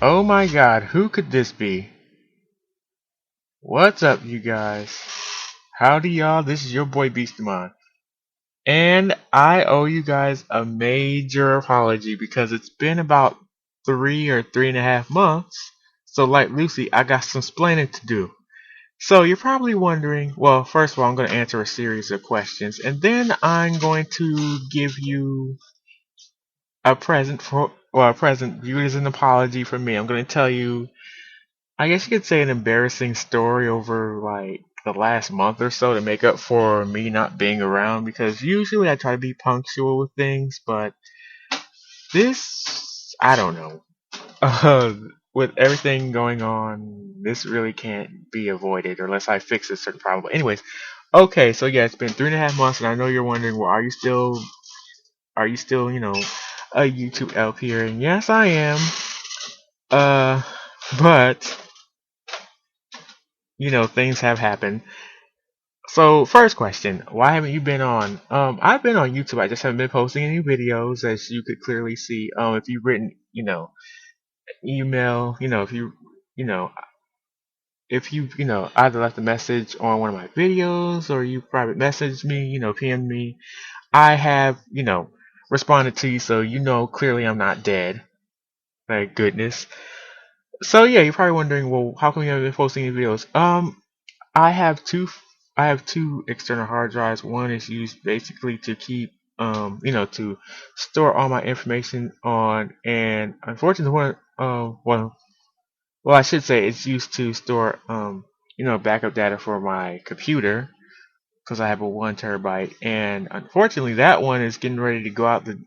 Oh my god, who could this be? What's up, you guys? Howdy, y'all. This is your boy Beastamon. And I owe you guys a major apology because it's been about 3 or 3.5 months. So, like Lucy, I got some splaining to do. So, you're probably wondering, well, first of all, I'm going to answer a series of questions, and then I'm going to give you a present for, well, a present viewed as an apology from me. I'm going to tell you, I guess you could say, an embarrassing story over like the last month or so to make up for me not being around because usually I try to be punctual with things, but this, I don't know. Uh, with everything going on, this really can't be avoided unless I fix a certain problem. But anyways, okay, so yeah, it's been 3.5 months, and I know you're wondering, well, are you still, a YouTube LP? And yes, I am. Uh, but things have happened. So, first question, why haven't you been on? I've been on YouTube. I just haven't been posting any videos, as you could clearly see. If you've written, email, you know, if you, either left a message on one of my videos or you private messaged me, PM me, I have, responded to you, so clearly I'm not dead. Thank goodness. So yeah, you're probably wondering, well, how come you haven't been posting any videos? I have two. I have two external hard drives. One is used basically to keep, to store all my information on, and unfortunately, well, I should say it's used to store, backup data for my computer because I have a 1 terabyte, and unfortunately, that one is getting ready to go out the,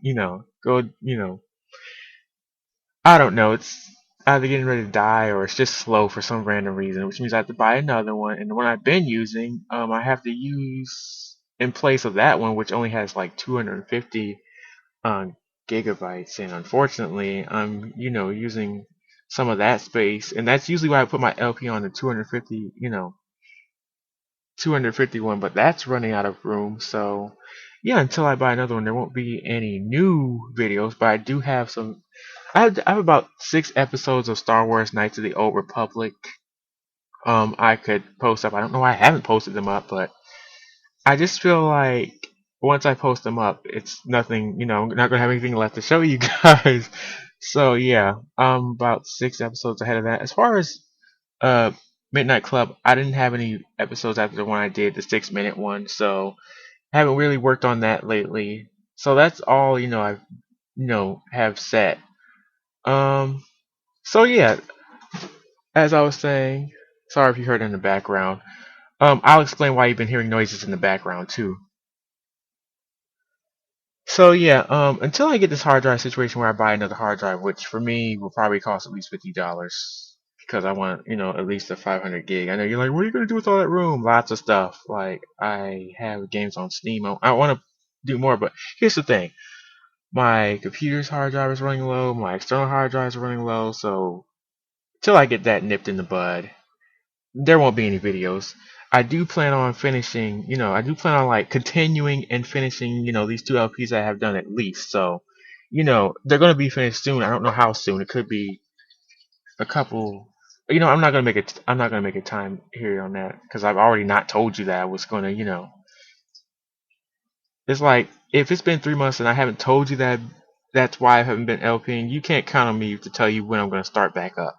I don't know. It's either getting ready to die or it's just slow for some random reason, which means I have to buy another one. And the one I've been using, I have to use in place of that one, which only has like 250 gigabytes. And unfortunately, I'm using some of that space, and that's usually why I put my LP on the 250, 251. But that's running out of room. So yeah, until I buy another one, there won't be any new videos. But I do have some. I have about 6 episodes of Star Wars Knights of the Old Republic. I could post up. I don't know why I haven't posted them up, but I just feel like once I post them up, it's nothing. I'm not gonna have anything left to show you guys. So yeah, I'm about 6 episodes ahead of that. As far as uh Midnight Club, I didn't have any episodes after the one I did, the 6 minute one. So I haven't really worked on that lately. So that's all I've have set. Um. So yeah, as I was saying, sorry if you heard it in the background. I'll explain why you've been hearing noises in the background too. So yeah, until I get this hard drive situation where I buy another hard drive, which for me will probably cost at least $50 because I want, at least a 500 gig. I know you're like, what are you gonna do with all that room? Lots of stuff. Like I have games on Steam. I want to do more, but here's the thing: my computer's hard drive is running low, my external hard drive is running low. So until I get that nipped in the bud, there won't be any videos. I do plan on finishing, I do plan on like continuing and finishing, these two LPs I have done at least. So, they're gonna be finished soon. I don't know how soon. It could be a couple. I'm not gonna make a time here on that because I've already not told you that I was gonna, It's like if it's been 3 months and I haven't told you that, that's why I haven't been LPing. You can't count on me to tell you when I'm gonna start back up.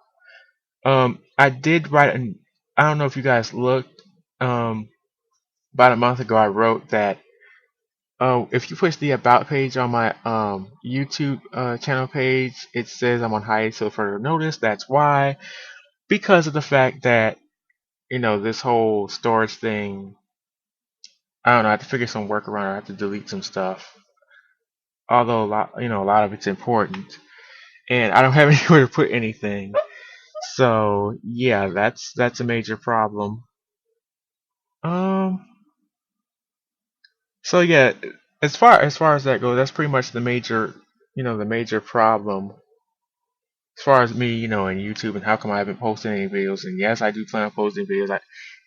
I did write an. I don't know if you guys looked. Um, about a month ago, I wrote that if you push the about page on my YouTube channel page, it says I'm on hiatus till further notice. That's why, because of the fact that this whole storage thing. I don't know. I have to figure some workaround. I have to delete some stuff. Although a lot of it's important, and I don't have anywhere to put anything. So yeah, that's a major problem. Um. So yeah, as far as that goes, that's pretty much the major problem as far as me, and YouTube and how come I haven't posted any videos. And yes, I do plan on posting videos. I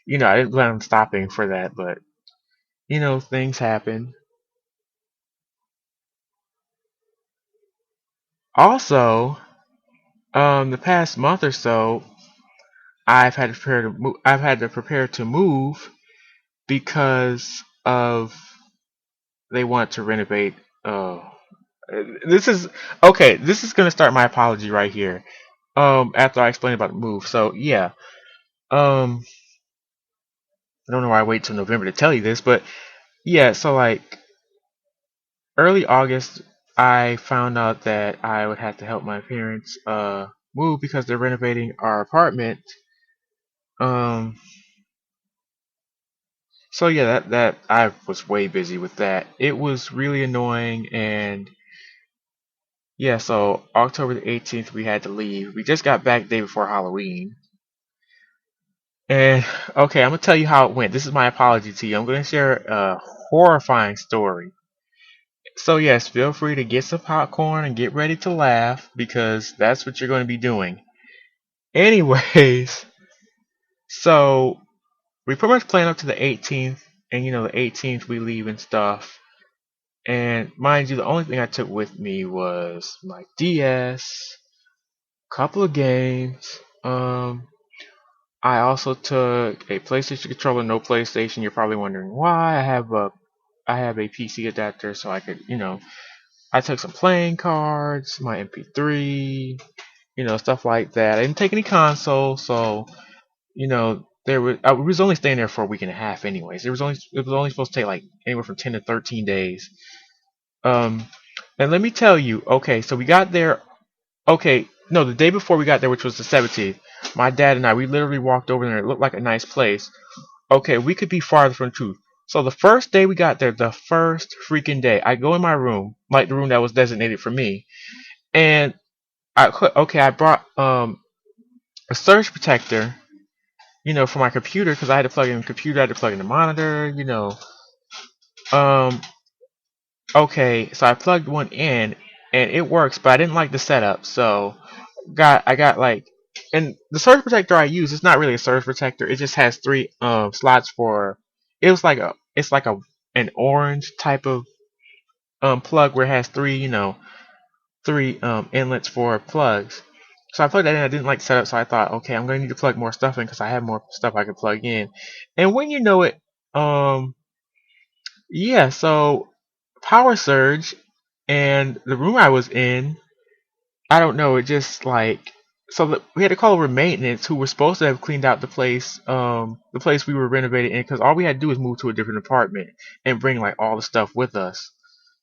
didn't plan on stopping for that, but things happen. Also, The past month or so, I've had to prepare to move because of they want to renovate. Uh, this is okay. This is gonna start my apology right here. After I explain about the move. So yeah. Um, I don't know why I wait till November to tell you this, but yeah. So like early August, I found out that I would have to help my parents move because they're renovating our apartment. Um, so yeah, that I was way busy with that. It was really annoying, and yeah. So October the 18th, we had to leave. We just got back the day before Halloween. And okay, I'm gonna tell you how it went. This is my apology to you. I'm gonna share a horrifying story. So yes, feel free to get some popcorn and get ready to laugh because that's what you're going to be doing. Anyways, so we pretty much plan up to the 18th, and the 18th we leave and stuff. And mind you, the only thing I took with me was my DS, couple of games. I also took a PlayStation controller, no PlayStation. You're probably wondering why. I have a PC adapter, so I could, I took some playing cards, my MP3, stuff like that. I didn't take any consoles, so I was only staying there for a week and a half, anyways. It was only supposed to take like anywhere from 10 to 13 days. Um, and let me tell you, okay, so we got there. Okay, no, the day before we got there, which was the 17th, my dad and I, we literally walked over there. It looked like a nice place. Okay, we could be farther from the truth. So the first day we got there, the first freaking day, I go in my room, like the room that was designated for me, and I brought a surge protector, for my computer because I had to plug in the computer, I had to plug in the monitor. Um, okay, so I plugged one in and it works, but I didn't like the setup, so I got like, and the surge protector I use is not really a surge protector. It just has three slots for. It's like a an orange type of plug where it has three inlets for plugs. So I plugged that in. I didn't like setup, so I thought, okay, I'm gonna need to plug more stuff in because I have more stuff I can plug in. And when you know it, yeah. So power surge, and the room I was in, I don't know. It just like we had to call over maintenance, who were supposed to have cleaned out the place we were renovating in, because all we had to do was move to a different apartment and bring like all the stuff with us.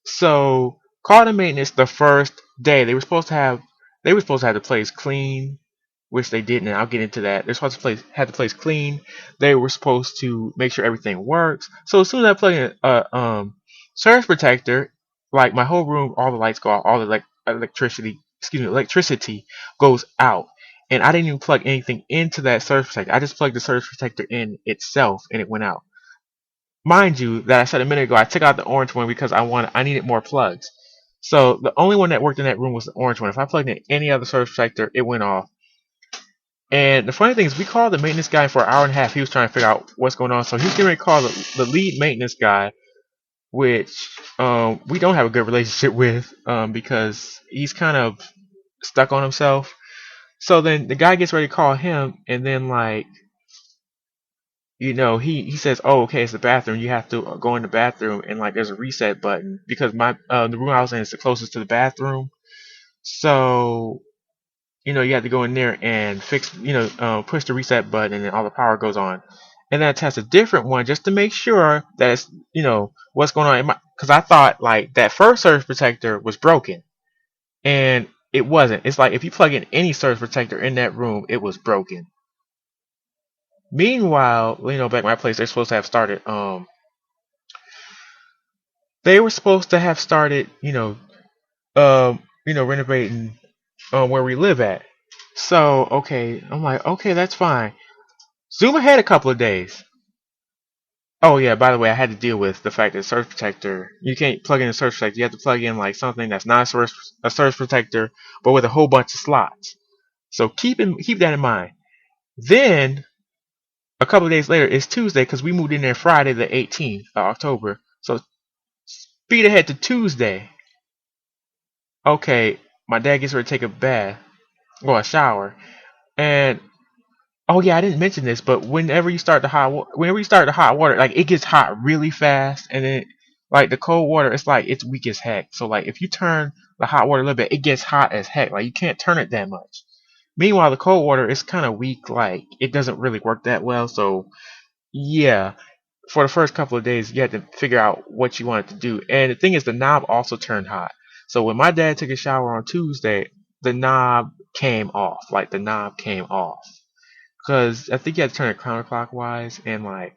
So called the maintenance the first day. They were supposed to have the place clean, which they didn't, and I'll get into that. They're supposed to have the place clean. They were supposed to make sure everything works. So as soon as I plug in a surge protector, like my whole room, all the lights go out, all the electricity goes out. And I didn't even plug anything into that surge protector. I just plugged the surge protector in itself and it went out. Mind you, that I said a minute ago, I took out the orange one because I needed more plugs. So the only one that worked in that room was the orange one. If I plugged in any other surge protector, it went off. And the funny thing is, we called the maintenance guy for an hour and a half. He was trying to figure out what's going on. So he was getting ready to call the lead maintenance guy, which we don't have a good relationship with because he's kind of stuck on himself. So then the guy gets ready to call him, and then like he says, "Oh, okay, it's the bathroom. You have to go in the bathroom, and like there's a reset button because my the room I was in is the closest to the bathroom. So you have to go in there and fix, push the reset button, and then all the power goes on. And then I test a different one just to make sure that it's, what's going on. Because I thought like that first surge protector was broken, and it wasn't. It's like if you plug in any surge protector in that room, it was broken. Meanwhile, back at my place, they're supposed to have started. They were supposed to have started, renovating where we live at. So okay, I'm like, okay, that's fine. Zoom ahead a couple of days. Oh yeah, by the way, I had to deal with the fact that Surge Protector, you can't plug in a Surge Protector. You have to plug in like something that's not a Surge Protector, but with a whole bunch of slots. So keep that in mind. Then a couple of days later, it's Tuesday because we moved in there Friday the 18th of October. So speed ahead to Tuesday. Okay, my dad gets ready to take a bath. or a shower. And oh yeah, I didn't mention this, but whenever you start the hot water, like it gets hot really fast, and then like the cold water, it's like it's weak as heck. So like if you turn the hot water a little bit, it gets hot as heck. Like you can't turn it that much. Meanwhile, the cold water is kind of weak. Like it doesn't really work that well. So yeah, for the first couple of days, you had to figure out what you wanted to do. And the thing is, the knob also turned hot. So when my dad took a shower on Tuesday, the knob came off. Like the knob came off because I think you had to turn it counterclockwise, and like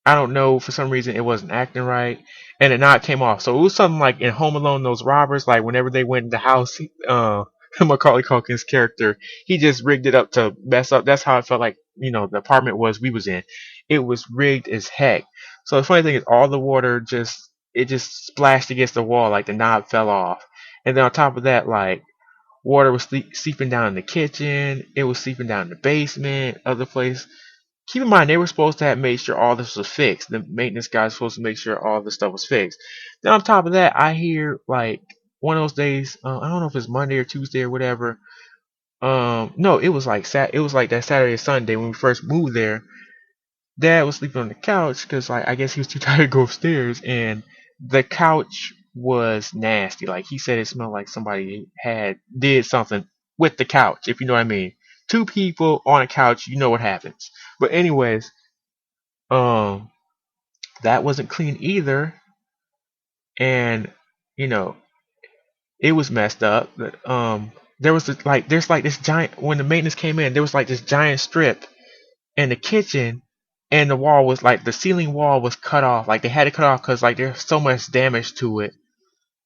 I don't know, for some reason it wasn't acting right, and the knot came off. So it was something like in Home Alone, those robbers, like whenever they went in the house, Macaulay Culkin's character, he just rigged it up to mess up. That's how it felt like, the apartment we was in. It was rigged as heck. So the funny thing is, all the water just splashed against the wall, like the knob fell off, and then on top of that, like water was seeping down in the kitchen, it was seeping down in the basement, other place. Keep in mind, they were supposed to have made sure all this was fixed. The maintenance guy was supposed to make sure all this stuff was fixed. Then on top of that, I hear like one of those days. I don't know if it's Monday or Tuesday or whatever. No, it was like it was like that Saturday or Sunday when we first moved there. Dad was sleeping on the couch because like I guess he was too tired to go upstairs, and the couch was nasty. Like he said, it smelled like somebody had did something with the couch, if you know what I mean. Two people on a couch, you know what happens. But anyways, um, that wasn't clean either, and you know it was messed up. But there was there's like this giant when the maintenance came in, there was like this giant strip in the kitchen, and the wall was like the ceiling wall was cut off. Like they had to cut off because like there's so much damage to it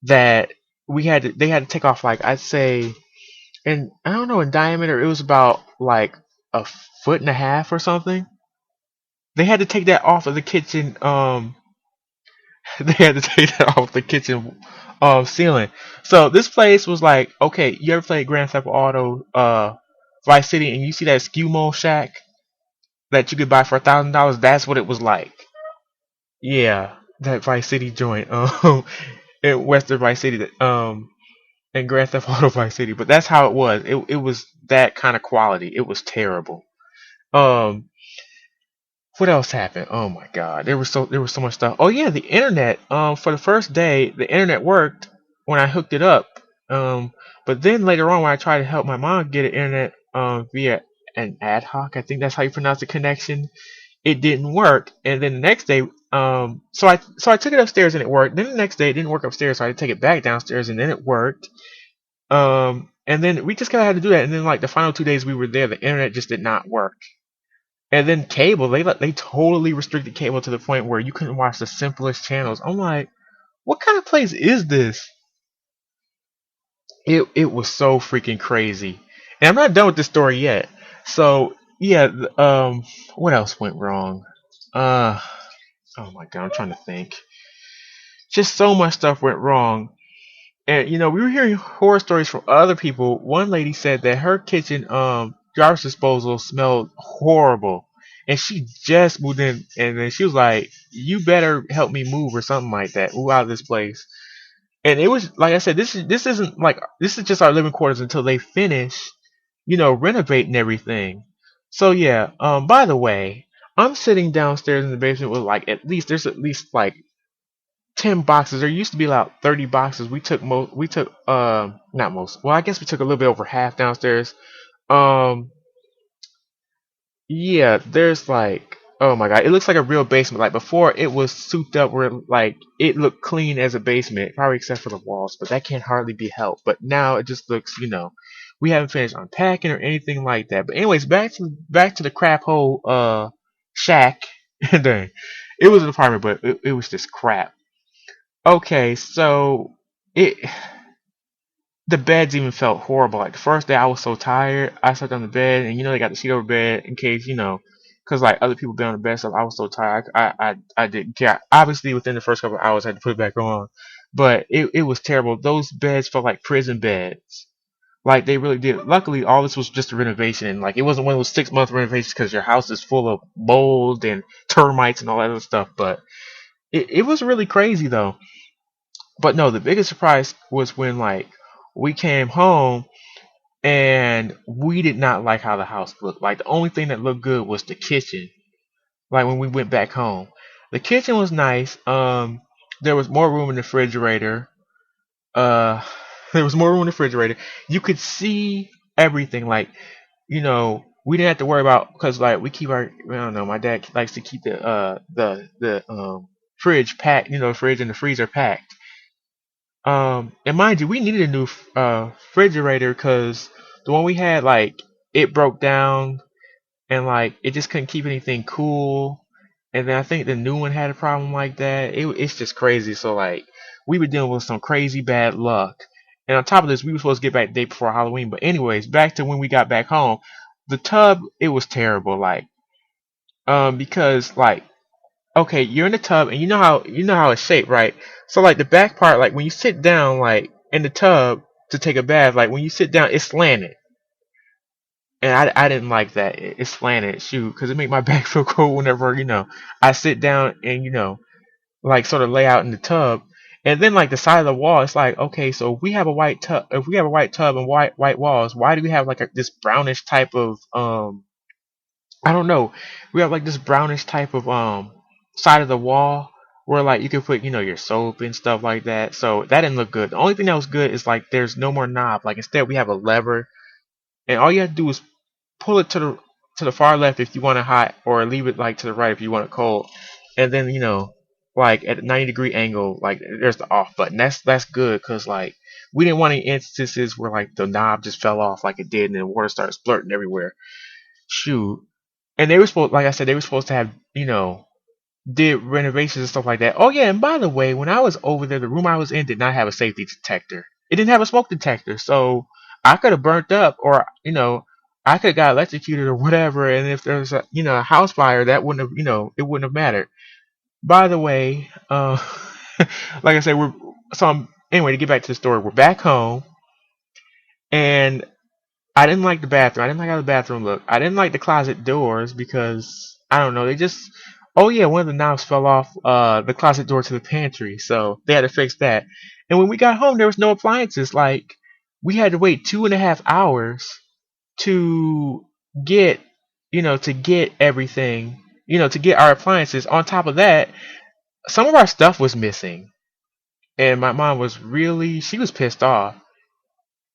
that they had to take off, like I'd say, and I don't know, in diameter it was about like a foot and a half or something. They had to take that off of the kitchen. They had to take that off the kitchen ceiling. So this place was like, okay, you ever played Grand Theft Auto Vice City, and you see that Skimo shack that you could buy for $1,000? That's what it was like. Yeah, that Vice City joint, in Western Vice City, in Grand Theft Auto Vice City. But that's how it was. It was that kind of quality. It was terrible. Um, what else happened? Oh my God, there was so much stuff. Oh yeah, the internet. For the first day, the internet worked when I hooked it up. But then later on, when I tried to help my mom get an internet via an ad hoc, I think that's how you pronounce the connection, it didn't work. And then the next day, so I took it upstairs and it worked. Then the next day, it didn't work upstairs, so I had to take it back downstairs and then it worked. And then we just kind of had to do that. And then like the final 2 days we were there, the internet just did not work. And then cable, they totally restricted cable to the point where you couldn't watch the simplest channels. I'm like, what kind of place is this? It was so freaking crazy. And I'm not done with this story yet. So yeah, what else went wrong? Uh, oh my God, I'm trying to think. Just so much stuff went wrong. And we were hearing horror stories from other people. One lady said that her kitchen garbage disposal smelled horrible, and she just moved in, and then she was like, "You better help me move or something like that. Move out of this place." And it was like I said, this is just our living quarters until they finish, renovating everything. So yeah. By the way, I'm sitting downstairs in the basement with like there's at least like 10 boxes. There used to be about 30 boxes. We took not most. Well, I guess we took a little bit over half downstairs. Um yeah, there's like, oh my God, it looks like a real basement. Like before it was souped up where like it looked clean as a basement, probably except for the walls, but that can't hardly be helped. But now it just looks, we haven't finished unpacking or anything like that. But anyways, back to the crap hole shack. And then it was an apartment, but it was just crap. Okay, so it the beds even felt horrible. Like the first day, I was so tired. I slept on the bed, and they got the sheet over bed in case because like other people been on the bed, so I was so tired. I didn't care. Obviously, within the first couple of hours, I had to put it back on, but it was terrible. Those beds felt like prison beds. Like they really did. Luckily, all this was just a renovation, and like it wasn't one of those 6 month renovations because your house is full of mold and termites and all that other stuff. But it was really crazy though. But no, the biggest surprise was when like we came home and we did not like how the house looked. Like the only thing that looked good was the kitchen. Like when we went back home, the kitchen was nice. There was more room in the refrigerator. Uh, there was more room in the refrigerator. You could see everything. Like, we didn't have to worry about, because like we keep our, I don't know, my dad likes to keep the fridge packed. Fridge and the freezer packed. And mind you, we needed a new refrigerator because the one we had, like, it broke down, and like it just couldn't keep anything cool. And then I think the new one had a problem like that. It's just crazy. So like we were dealing with some crazy bad luck. And on top of this, we were supposed to get back the day before Halloween. But anyways, back to when we got back home, the tub, it was terrible. Like, because like, okay, you're in the tub and you know how it's shaped, right? So like the back part, like when you sit down, like in the tub to take a bath, like when you sit down, it's slanted. And I didn't like that. It's slanted, shoot, because it made my back feel cold whenever, I sit down and, like sort of lay out in the tub. And then like the side of the wall, it's like, okay, so if we have a white tub and white walls, why do we have like this brownish type of I don't know. We have like this brownish type of side of the wall where like you can put, your soap and stuff like that. So that didn't look good. The only thing that was good is like there's no more knob. Like instead we have a lever, and all you have to do is pull it to the far left if you want it hot, or leave it like to the right if you want it cold. And then like at a 90-degree angle, like there's the off button. That's good, because like we didn't want any instances where like the knob just fell off like it did and the water started splurting everywhere. Shoot. And they were supposed, like I said, they were supposed to have did renovations and stuff like that. Oh yeah, and by the way, when I was over there, the room I was in did not have a safety detector. It didn't have a smoke detector, so I could have burnt up, or I could have got electrocuted or whatever. And if there's a house fire, that wouldn't have it wouldn't have mattered. By the way, like I said, anyway, to get back to the story, we're back home, and I didn't like the bathroom. I didn't like how the bathroom looked. I didn't like the closet doors because I don't know. They just, oh yeah, one of the knobs fell off the closet door to the pantry, so they had to fix that. And when we got home, there was no appliances. Like we had to wait 2.5 hours to get to get everything, to get our appliances. On top of that, some of our stuff was missing, and my mom was really, she was pissed off,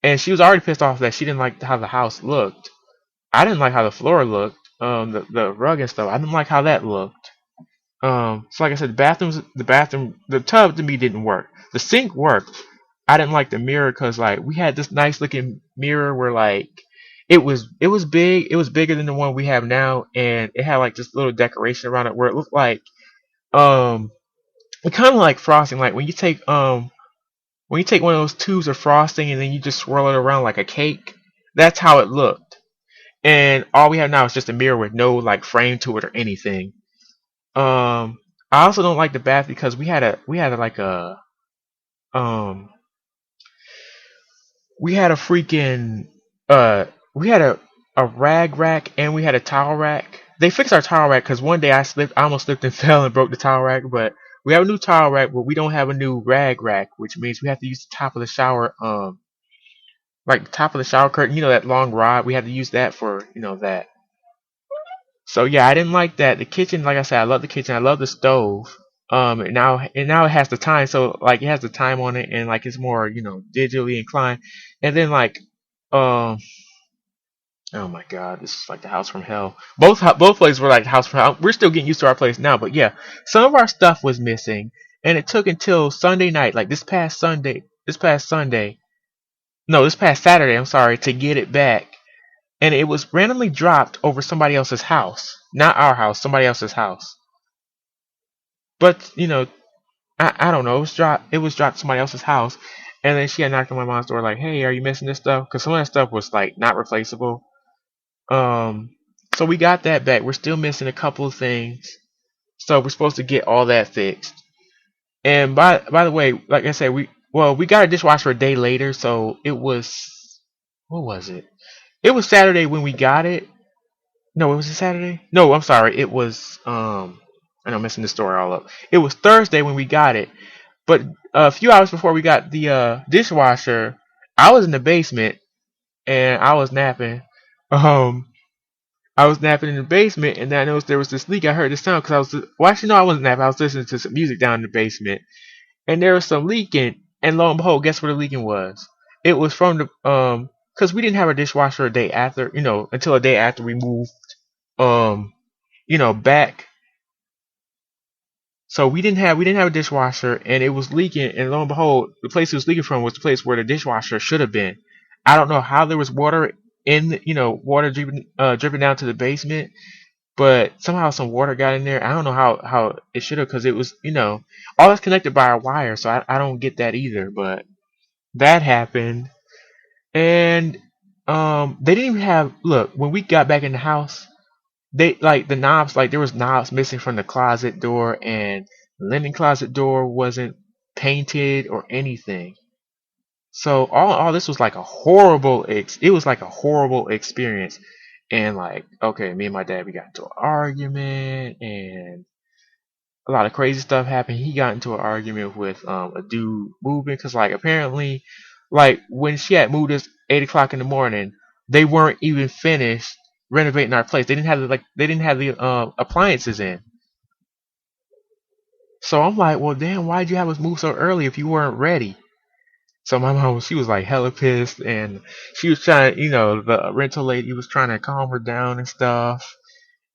and she was already pissed off that she didn't like how the house looked. I didn't like how the floor looked, the rug and stuff. I didn't like how that looked. So like I said, the tub to me didn't work. The sink worked. I didn't like the mirror because like we had this nice looking mirror where like it was big. It was bigger than the one we have now, and it had like this little decoration around it where it looked like um it kind of like frosting. Like when you take one of those tubes of frosting and then you just swirl it around like a cake. That's how it looked. And all we have now is just a mirror with no like frame to it or anything. I also don't like the bath because um we had a freaking we had a rag rack, and we had a towel rack. They fixed our towel rack because one day I almost slipped and fell and broke the towel rack. But we have a new towel rack, but we don't have a new rag rack, which means we have to use the top of the shower, like the top of the shower curtain, that long rod. We had to use that for that. So yeah, I didn't like that. The kitchen, like I said, I love the kitchen. I love the stove. And now it has the time, so like it has the time on it, and like it's more digitally inclined. And then like um oh my god, this is like the house from hell. Both places were like the house from hell. We're still getting used to our place now, but yeah, some of our stuff was missing, and it took until Sunday night, like this past Saturday, I'm sorry, to get it back. And it was randomly dropped over somebody else's house, not our house, somebody else's house. But I don't know, it was dropped to somebody else's house. And then she had knocked on my mom's door like, hey, are you missing this stuff? Because some of that stuff was like not replaceable. um so we got that back. We're still missing a couple of things, so we're supposed to get all that fixed. And by the way, like I said, we got a dishwasher a day later, so it was, what was it? It was Saturday when we got it. No, it was a Saturday. No, I'm sorry. It was I know I'm messing the story all up. It was Thursday when we got it. But a few hours before we got the dishwasher, I was in the basement, and I was napping. Um, I was napping in the basement, and then I noticed there was this leak. I heard this sound because I was, well, actually, no, I wasn't napping. I was listening to some music down in the basement, and there was some leaking. And lo and behold, guess what the leaking was? It was from the because we didn't have a dishwasher a day after, until a day after we moved, um, back. So we didn't have a dishwasher, and it was leaking. And lo and behold, the place it was leaking from was the place where the dishwasher should have been. I don't know how there was water in, water dripping down to the basement, but somehow some water got in there. I don't know how it should have, because it was, all that's connected by a wire, so I don't get that either. But that happened, and they didn't even have, look, when we got back in the house, they, like, the knobs, like, there was knobs missing from the closet door, and the linen closet door wasn't painted or anything. So all this was like a horrible it was like a horrible experience. And, like, okay, me and my dad, we got into an argument, and a lot of crazy stuff happened. He got into an argument with a dude moving, because, like, apparently, like, when she had moved us 8 o'clock in the morning, they weren't even finished renovating our place. They didn't have the appliances in. So I'm like, well, damn, why'd you have us move so early if you weren't ready? So my mom, she was like hella pissed, and she was trying, the rental lady was trying to calm her down and stuff,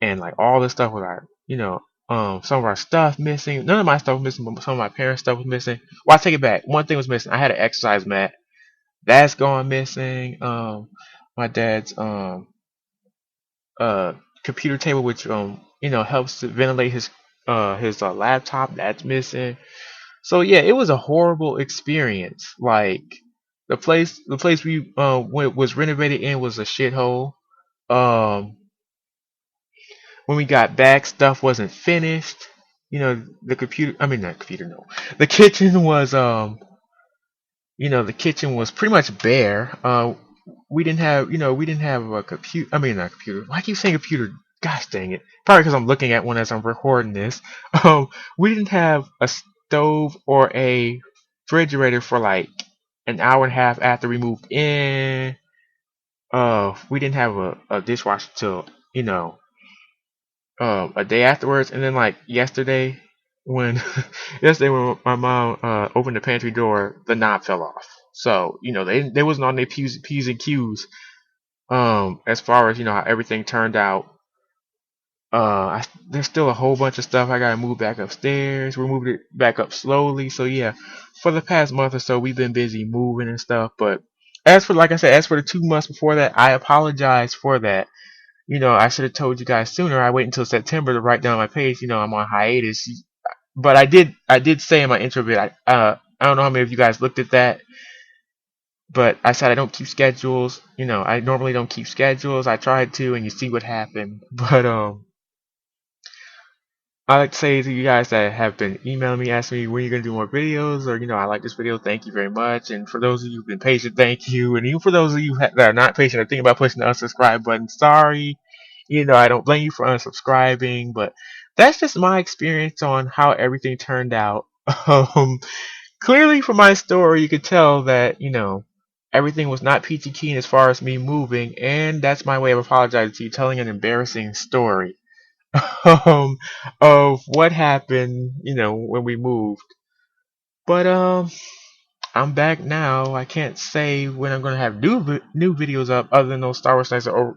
and, like, all this stuff was, like, some of our stuff missing. None of my stuff was missing, but some of my parents' stuff was missing. Well, I take it back. One thing was missing. I had an exercise mat. That's gone missing. My dad's uh computer table, which helps to ventilate his laptop. That's missing. So yeah, it was a horrible experience. Like, the place we was renovated in was a shithole. Um, when we got back, stuff wasn't finished. The computer. I mean, not computer. No, the kitchen was the kitchen was pretty much bare. We didn't have a computer. I mean, not a computer. Why I keep saying computer? Gosh dang it! Probably because I'm looking at one as I'm recording this. Um, we didn't have a stove or a refrigerator for like an hour and a half after we moved in. We didn't have a dishwasher till you know a day afterwards, and then, like, when yesterday when my mom opened the pantry door, the knob fell off. So they wasn't on their p's and q's as far as how everything turned out. There's still a whole bunch of stuff I gotta move back upstairs. We're moving it back up slowly. So yeah, for the past month or so, we've been busy moving and stuff. But like I said, as for the 2 months before that, I apologize for that. I should have told you guys sooner. I wait until September to write down my page. I'm on hiatus. But I did say in my intro vid, I don't know how many of you guys looked at that, but I said I don't keep schedules. I normally don't keep schedules. I tried to, and you see what happened. But I like to say to you guys that have been emailing me, asking me when you're gonna do more videos, or I like this video, thank you very much. And for those of you who've been patient, thank you. And even for those of you that are not patient or thinking about pushing the unsubscribe button, sorry. I don't blame you for unsubscribing, but that's just my experience on how everything turned out. Um, Clearly from my story, you could tell that everything was not peachy keen as far as me moving, and that's my way of apologizing to you, telling an embarrassing story um, of what happened, when we moved. But I'm back now. I can't say when I'm gonna have new videos up, other than those Star Wars Nights or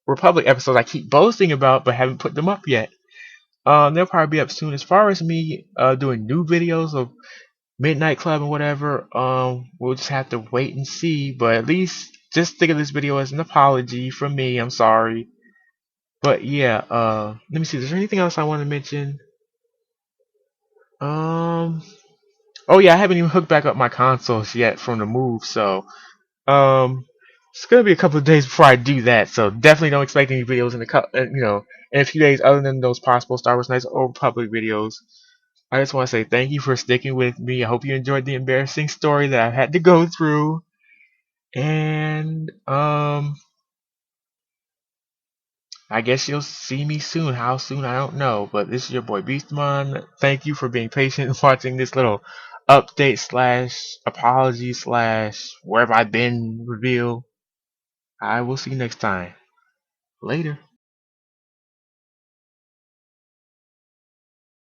Republic episodes I keep boasting about, but haven't put them up yet. They'll probably be up soon. As far as me doing new videos of Midnight Club and whatever, we'll just have to wait and see. But at least just think of this video as an apology from me. I'm sorry. But yeah, let me see. Is there anything else I want to mention? Um, oh yeah, I haven't even hooked back up my consoles yet from the move, so it's gonna be a couple of days before I do that. So definitely don't expect any videos in a few days, other than those possible Star Wars Nights or Public videos. I just want to say thank you for sticking with me. I hope you enjoyed the embarrassing story that I had to go through, and I guess you'll see me soon. How soon, I don't know. But this is your boy Beastmon. Thank you for being patient and watching this little update slash apology slash where have I been reveal. I will see you next time. Later.